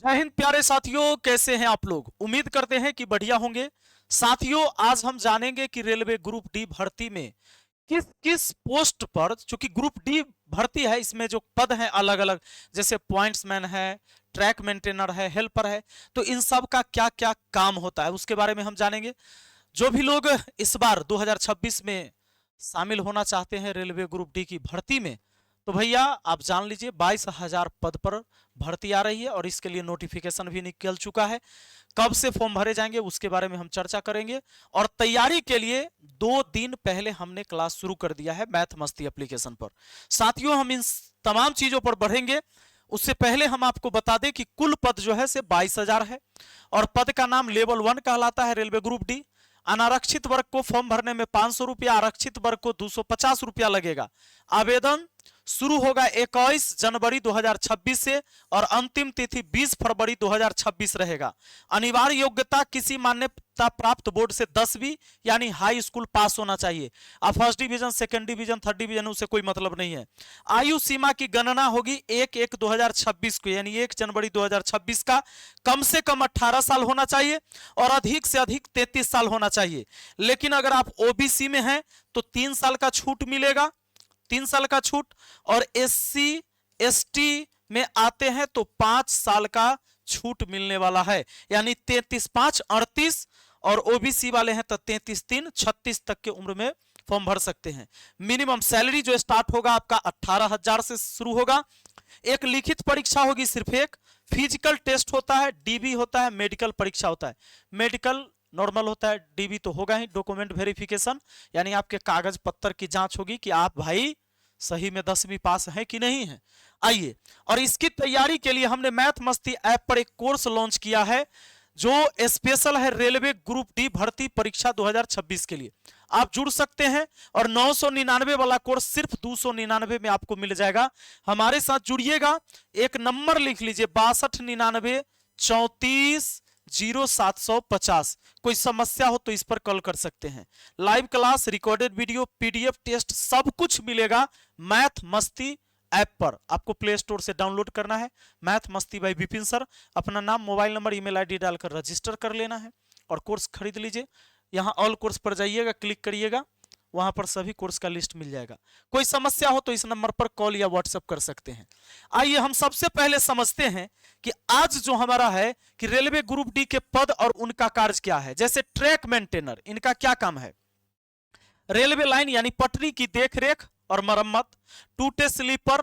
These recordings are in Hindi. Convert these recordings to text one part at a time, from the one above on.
जय हिंद प्यारे साथियों, कैसे हैं आप लोग। उम्मीद करते हैं कि बढ़िया होंगे। साथियों, आज हम जानेंगे कि रेलवे ग्रुप डी भर्ती में किस किस पोस्ट पर, चूंकि ग्रुप डी भर्ती है, इसमें जो पद हैं अलग अलग, जैसे पॉइंट्समैन है, ट्रैक मेंटेनर है, हेल्पर है, तो इन सब का क्या क्या काम होता है उसके बारे में हम जानेंगे। जो भी लोग इस बार 2026 में शामिल होना चाहते हैं रेलवे ग्रुप डी की भर्ती में, तो भैया आप जान लीजिए 22,000 पद पर भर्ती आ रही है और इसके लिए नोटिफिकेशन भी निकल चुका है। कब से फॉर्म भरे जाएंगे उसके बारे में हम चर्चा करेंगे। और तैयारी के लिए 2 दिन पहले हमने क्लास शुरू कर दिया है मैथ मस्ती एप्लीकेशन पर। साथियों, हम इन तमाम चीजों पर बढ़ेंगे। उससे पहले हम आपको बता दें कि कुल पद जो है से 22,000 है और पद का नाम लेवल 1 कहलाता है रेलवे ग्रुप डी। अनारक्षित वर्ग को फॉर्म भरने में 500 रुपया, आरक्षित वर्ग को 250 रुपया लगेगा। आवेदन शुरू होगा 21 जनवरी 2026 से और अंतिम तिथि 20 फरवरी 2026 रहेगा। अनिवार्य योग्यता किसी मान्यता प्राप्त बोर्ड से 10वीं यानी हाई स्कूल पास होना चाहिए। अब first division, second division, third division उससे कोई मतलब नहीं है। आयु सीमा की गणना होगी 1/1/2026 को, यानी 1 जनवरी 2026 का कम से कम 18 साल होना चाहिए और अधिक से अधिक 33 साल होना चाहिए। लेकिन अगर आप ओबीसी में हैं तो 3 साल का छूट मिलेगा, 3 साल का छूट। और एससी एसटी में आते हैं तो 5 साल का छूट मिलने वाला है, यानी 33/5 38, और ओबीसी वाले हैं तो 33/3 36 तक के उम्र में फॉर्म भर सकते हैं। मिनिमम सैलरी जो स्टार्ट होगा आपका 18,000 से शुरू होगा। एक लिखित परीक्षा होगी, सिर्फ एक फिजिकल टेस्ट होता है, डीबी होता है, मेडिकल परीक्षा होता है। मेडिकल नॉर्मल होता है, डीबी तो होगा ही, डॉक्यूमेंट वेरिफिकेशन, यानी आपके कागज पत्तर की जांच होगी कि आप भाई सही में 10वीं पास है कि नहीं है। आइए, और इसकी तैयारी के लिए हमने मैथ मस्ती ऐप पर एक कोर्स लॉन्च किया है जो स्पेशल है रेलवे ग्रुप डी भर्ती परीक्षा 2026 के लिए। आप जुड़ सकते हैं और 999 वाला कोर्स सिर्फ 299 में आपको मिल जाएगा। हमारे साथ जुड़िएगा, एक नंबर लिख लीजिए 6299 34 0750। कोई समस्या हो तो इस पर कॉल कर सकते हैं। Live class, recorded video, PDF test सब कुछ मिलेगा मैथ मस्ती ऐप पर। आपको प्ले स्टोर से डाउनलोड करना है, मैथ मस्ती बाय विपिन सर। अपना नाम, मोबाइल नंबर, ईमेल आईडी डालकर रजिस्टर कर लेना है और कोर्स खरीद लीजिए। यहाँ ऑल कोर्स पर जाइएगा, क्लिक करिएगा, वहां पर सभी कोर्स का लिस्ट मिल जाएगा। कोई समस्या हो तो इस नंबर पर कॉल या व्हाट्सएप कर सकते हैं। आइए हम सबसे पहले समझते हैं कि आज जो हमारा है कि रेलवे ग्रुप डी के पद और उनका कार्य क्या है। जैसे ट्रैक मेंटेनर, इनका क्या काम है? रेलवे लाइन यानी पटरी की देखरेख और मरम्मत, टूटे स्लीपर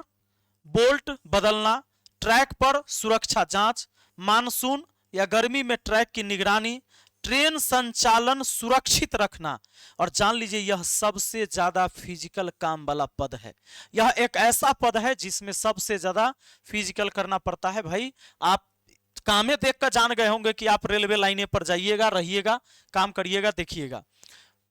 बोल्ट बदलना, ट्रैक पर सुरक्षा जांच, मानसून या गर्मी में ट्रैक की निगरानी, ट्रेन संचालन सुरक्षित रखना। और जान लीजिए यह सबसे ज्यादा फिजिकल काम वाला पद है। यह एक ऐसा पद है जिसमें सबसे ज्यादा फिजिकल करना पड़ता है। भाई आप कामें देखकर जान गए होंगे कि आप रेलवे लाइने पर जाइएगा, रहिएगा, काम करिएगा, देखिएगा।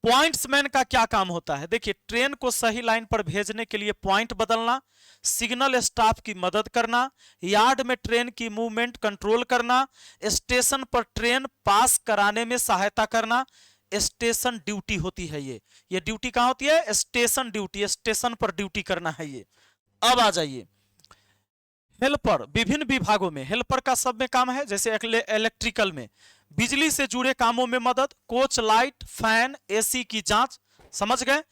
पॉइंट्समैन का क्या काम होता है? देखिए, ट्रेन को सही लाइन पर भेजने के लिए पॉइंट बदलना, सिग्नल स्टाफ की मदद करना, यार्ड में ट्रेन की मूवमेंट कंट्रोल करना, स्टेशन पर ट्रेन पास कराने में सहायता करना। स्टेशन ड्यूटी होती है ये ड्यूटी कहां होती है? स्टेशन ड्यूटी, स्टेशन पर ड्यूटी करना है ये। अब आ जाइए हेल्पर, विभिन्न विभागों में हेल्पर का सब में काम है। जैसे इलेक्ट्रिकल में बिजली से जुड़े कामों में मदद, कोच लाइट, फैन, एसी की जांच, समझ गए।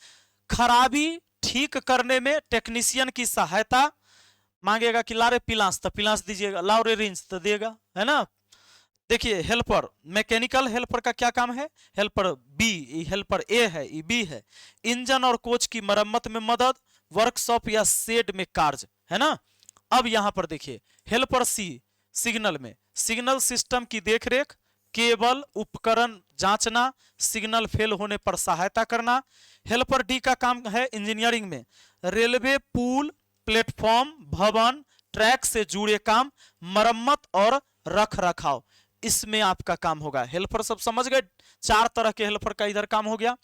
खराबी ठीक करने में टेक्नीशियन की सहायता, मांगेगा कि लारे पिलांस तो पिलांस दीजिएगा, लाओ रे रिंच तो देगा, है ना। देखिए हेल्पर, मैकेनिकल हेल्पर का क्या काम है? हेल्पर बी, हेल्पर ए है, ये बी है। इंजन और कोच की मरम्मत में मदद, वर्कशॉप या शेड में कार्य, है ना। अब यहां पर देखिए हेल्पर सी, सिग्नल में सिग्नल सिस्टम की देखरेख, केबल उपकरण जांचना, सिग्नल फेल होने पर सहायता करना। हेल्पर डी का काम है इंजीनियरिंग में, रेलवे पुल, प्लेटफॉर्म, भवन, ट्रैक से जुड़े काम, मरम्मत और रख रखाव, इसमें आपका काम होगा। हेल्पर सब समझ गए, 4 तरह के हेल्पर का इधर काम हो गया।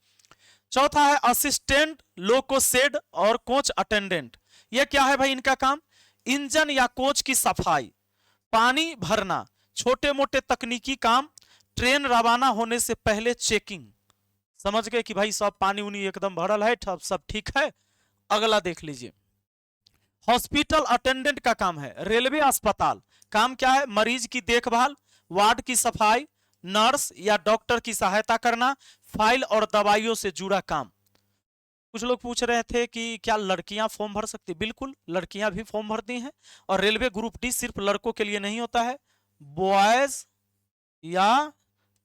चौथा है असिस्टेंट लोकोसेड और कोच अटेंडेंट। यह क्या है भाई? इनका काम इंजन या कोच की सफाई, पानी भरना, छोटे मोटे तकनीकी काम, ट्रेन रवाना होने से पहले चेकिंग। समझ गए कि भाई सब पानी उनी एकदम भरल है, सब ठीक है। अगला देख लीजिए, हॉस्पिटल अटेंडेंट का काम है रेलवे अस्पताल, काम क्या है? मरीज की देखभाल, वार्ड की सफाई, नर्स या डॉक्टर की सहायता करना, फाइल और दवाइयों से जुड़ा काम। कुछ लोग पूछ रहे थे कि क्या लड़कियां फॉर्म भर सकती? बिल्कुल, लड़कियां भी फॉर्म भरती हैं। और रेलवे ग्रुप डी सिर्फ लड़कों के लिए नहीं होता है, बॉयज या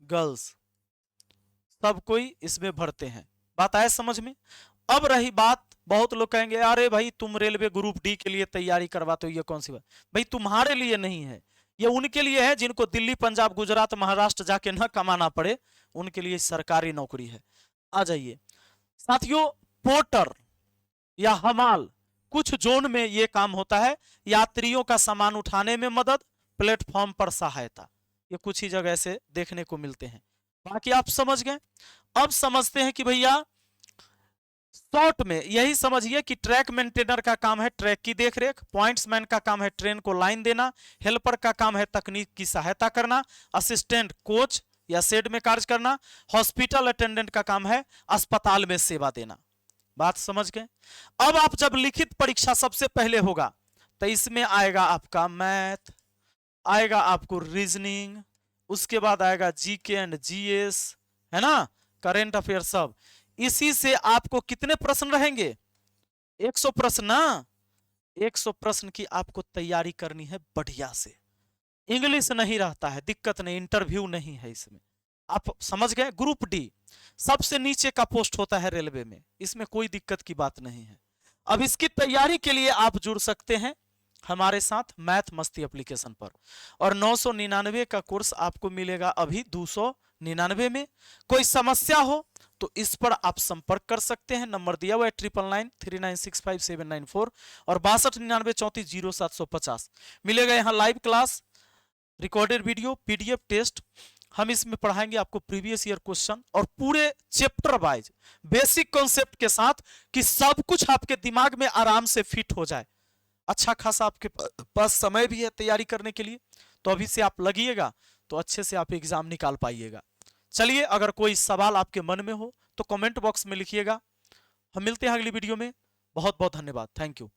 गर्ल्स सब कोई इसमें भरते हैं। बात आए समझ में? अब रही बात, बहुत लोग कहेंगे अरे भाई तुम रेलवे ग्रुप डी के लिए तैयारी करवाते हो, ये कौन सी बात? भाई तुम्हारे लिए नहीं है, ये उनके लिए है जिनको दिल्ली, पंजाब, गुजरात, महाराष्ट्र जाके न कमाना पड़े, उनके लिए सरकारी नौकरी है। आ जाइए साथियों, पोर्टर या हमाल, कुछ जोन में यह काम होता है। यात्रियों का सामान उठाने में मदद, प्लेटफॉर्म पर सहायता, ये कुछ ही जगह से देखने को मिलते हैं। बाकी आप समझ गए। अब समझते हैं कि भैया शॉर्ट में यही समझिए कि ट्रैक मेंटेनर का काम है ट्रैक की देखरेख, पॉइंट्समैन का काम है ट्रेन को लाइन देना, हेल्पर का काम है तकनीक की सहायता करना, असिस्टेंट कोच या शेड में कार्य करना, हॉस्पिटल अटेंडेंट का काम है अस्पताल में सेवा देना। बात समझ गए? अब आप जब लिखित परीक्षा सबसे पहले होगा तो इसमें आएगा आपका मैथ, आएगा आपको रीजनिंग, उसके बाद आएगा जीके एंड जीएस, है ना, करेंट अफेयर सब। इसी से आपको कितने प्रश्न रहेंगे? 100 प्रश्न ना, 100 प्रश्न की आपको तैयारी करनी है बढ़िया से। इंग्लिश नहीं रहता है, दिक्कत नहीं, इंटरव्यू नहीं है इसमें। आप समझ गए? ग्रुप डी सबसे नीचे का पोस्ट होता है रेलवे में, इसमें कोई दिक्कत की बात नहीं है। अब इसकी तैयारी के लिए आप जुड़ सकते हैं हमारे साथ मैथ मस्ती एप्लीकेशन पर, और 999 का कोर्स आपको मिलेगा अभी 299 में। कोई समस्या हो तो इस पर आप संपर्क कर सकते हैं, नंबर दिया हुआ है 9993965794 और 6299340750। मिलेगा यहाँ live class, recorded video, PDF test. हम इसमें पढ़ाएंगे आपको प्रीवियस ईयर क्वेश्चन और पूरे चैप्टर वाइज बेसिक कॉन्सेप्ट के साथ, कि सब कुछ आपके दिमाग में आराम से फिट हो जाए। अच्छा खासा आपके पास समय भी है तैयारी करने के लिए, तो अभी से आप लगिएगा तो अच्छे से आप एग्जाम निकाल पाइएगा। चलिए, अगर कोई सवाल आपके मन में हो तो कमेंट बॉक्स में लिखिएगा। हम मिलते हैं अगली वीडियो में। बहुत बहुत धन्यवाद, थैंक यू।